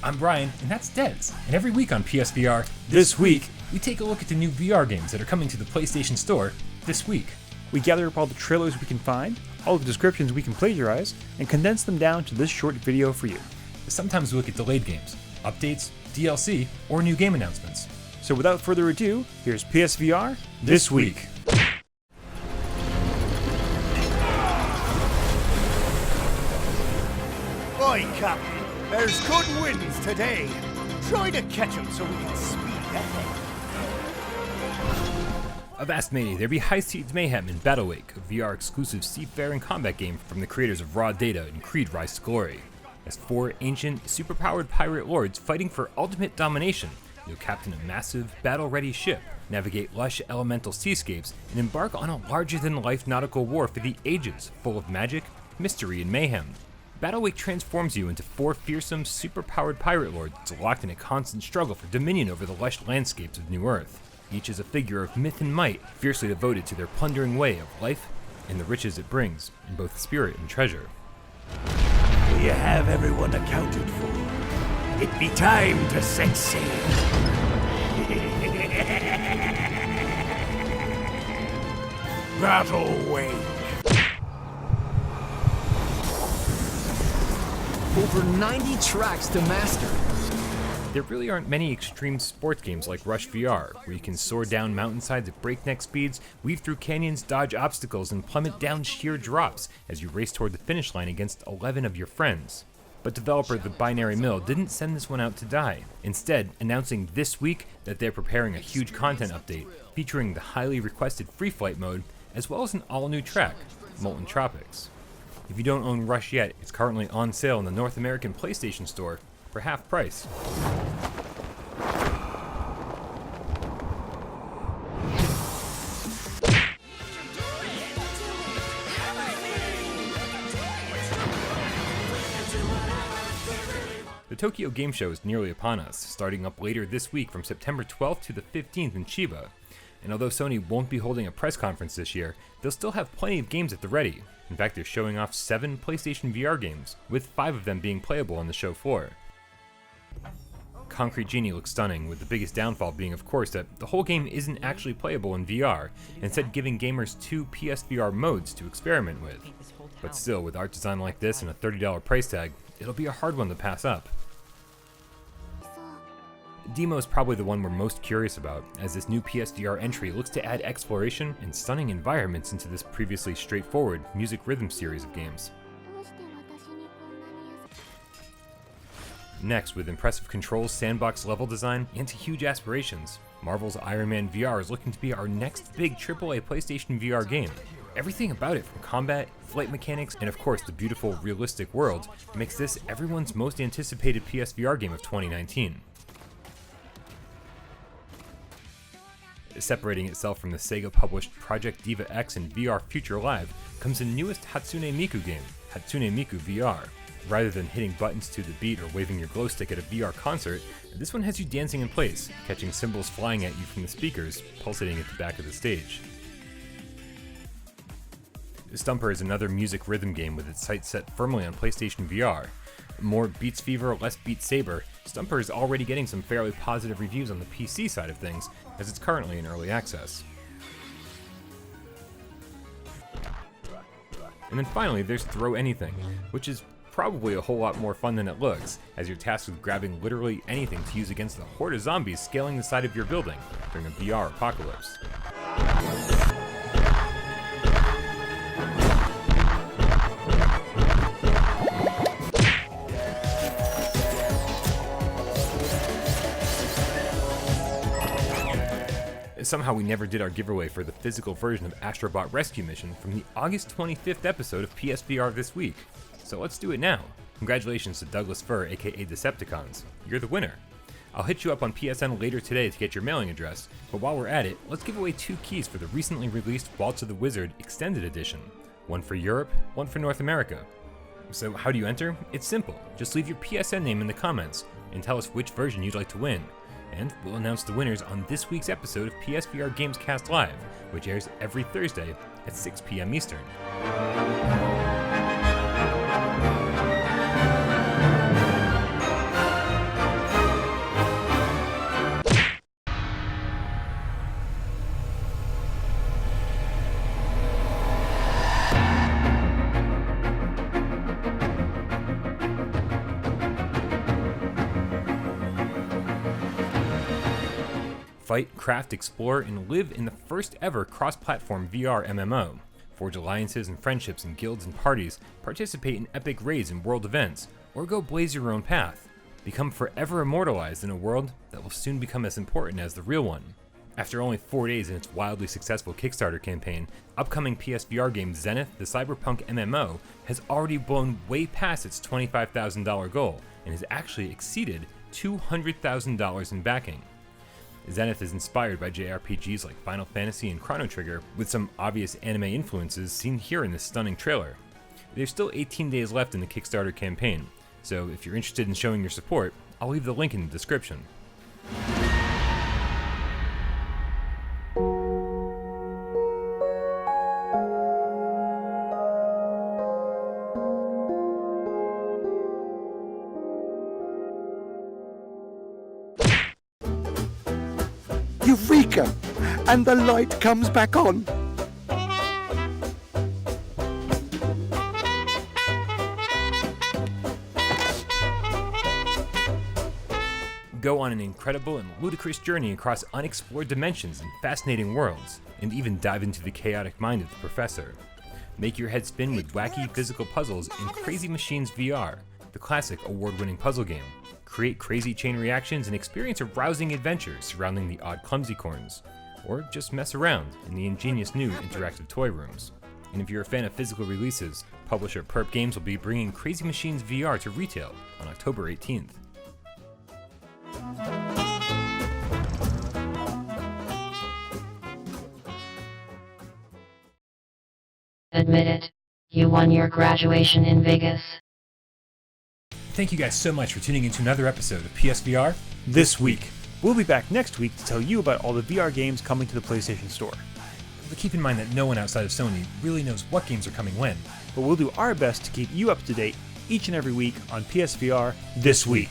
I'm Brian, and that's Dez. And every week on PSVR, This Week, we take a look at the new VR games that are coming to the PlayStation Store this week. We gather up all the trailers we can find, all the descriptions we can plagiarize, and condense them down to this short video for you. Sometimes we look at delayed games, updates, DLC, or new game announcements. So without further ado, here's PSVR This Week. Oi, Captain. There's good winds today. Try to catch 'em so we can speed ahead. Avast matey, there be high-speed mayhem in battlewake, a VR-exclusive seafaring combat game from the creators of Raw Data and Creed Rise to Glory. As four ancient, superpowered pirate lords fighting for ultimate domination, you'll captain a massive, battle-ready ship, navigate lush elemental seascapes, and embark on a larger-than-life nautical war for the ages, full of magic, mystery, and mayhem. Battlewake transforms you into four fearsome, super-powered pirate lords locked in a constant struggle for dominion over the lush landscapes of New Earth. Each is a figure of myth and might, fiercely devoted to their plundering way of life and the riches it brings, in both spirit and treasure. We have everyone accounted for. It be time to set sail. Battlewake. Over 90 tracks to master. There really aren't many extreme sports games like Rush VR, where you can soar down mountainsides at breakneck speeds, weave through canyons, dodge obstacles, and plummet down sheer drops as you race toward the finish line against 11 of your friends. But developer The Binary Mill didn't send this one out to die, instead announcing this week that they're preparing a huge content update featuring the highly requested free flight mode, as well as an all-new track, Molten Tropics. If you don't own Rush yet, it's currently on sale in the North American PlayStation Store for half price. The Tokyo Game Show is nearly upon us, starting up later this week from September 12th to the 15th in Chiba. And although Sony won't be holding a press conference this year, they'll still have plenty of games at the ready. In fact, they're showing off 7 PlayStation VR games, with 5 of them being playable on the show floor. Concrete Genie looks stunning, with the biggest downfall being, of course, that the whole game isn't actually playable in VR, instead giving gamers 2 PSVR modes to experiment with. But still, with art design like this and a $30 price tag, it'll be a hard one to pass up. Demo is probably the one we're most curious about, as this new PSVR entry looks to add exploration and stunning environments into this previously straightforward music rhythm series of games. Next, with impressive controls, sandbox level design, and huge aspirations, Marvel's Iron Man VR is looking to be our next big AAA PlayStation VR game. Everything about it, from combat, flight mechanics, and of course the beautiful, realistic world, makes this everyone's most anticipated PSVR game of 2019. Separating itself from the Sega-published Project Diva X and VR Future Live comes the newest HATSUNE MIKU game, HATSUNE MIKU VR. Rather than hitting buttons to the beat or waving your glow stick at a VR concert, this one has you dancing in place, catching cymbals flying at you from the speakers, pulsating at the back of the stage. Stumper is another music rhythm game with its sights set firmly on PlayStation VR. More Beats Fever, less Beat Saber, Stumper is already getting some fairly positive reviews on the PC side of things, as it's currently in early access. And then finally, there's Throw Anything, which is probably a whole lot more fun than it looks, as you're tasked with grabbing literally anything to use against the horde of zombies scaling the side of your building during a VR apocalypse. Somehow we never did our giveaway for the physical version of Astrobot Rescue Mission from the August 25th episode of PSVR This Week. So let's do it now. Congratulations to Douglas FURR, aka Decepticons. You're the winner. I'll hit you up on PSN later today to get your mailing address, but while we're at it, let's give away 2 keys for the recently released WALTZ of the Wizard Extended Edition. One for Europe, one for North America. So how do you enter? It's simple. Just leave your PSN name in the comments and tell us which version you'd like to win. And we'll announce the winners on this week's episode of PSVR Gamescast Live, which airs every Thursday at 6 p.m. Eastern. Fight, craft, explore, and live in the first ever cross-platform VR MMO. Forge alliances and friendships in guilds and parties, participate in epic raids and world events, or go blaze your own path. Become forever immortalized in a world that will soon become as important as the real one. After only 4 days in its wildly successful Kickstarter campaign, upcoming PSVR game Zenith, the cyberpunk MMO, has already blown way past its $25,000 goal and has actually exceeded $200,000 in backing. Zenith is inspired by JRPGs like Final Fantasy and Chrono Trigger, with some obvious anime influences seen here in this stunning trailer. There's still 18 days left in the Kickstarter campaign, so if you're interested in showing your support, I'll leave the link in the description. Eureka! And the light comes back on. Go on an incredible and ludicrous journey across unexplored dimensions and fascinating worlds, and even dive into the chaotic mind of the professor. Make your head spin with wacky physical puzzles in Crazy Machines VR, the classic award-winning puzzle game. Create crazy chain reactions and experience a rousing adventure surrounding the odd clumsycorns, or just mess around in the ingenious new interactive toy rooms. And if you're a fan of physical releases, publisher Perp Games will be bringing Crazy Machines VR to retail on October 18th. Admit it, you won your graduation in Vegas. Thank you guys so much for tuning into another episode of PSVR This week. We'll be back next week to tell you about all the VR games coming to the PlayStation Store. But keep in mind that no one outside of Sony really knows what games are coming when. But we'll do our best to keep you up to date each and every week on PSVR This Week.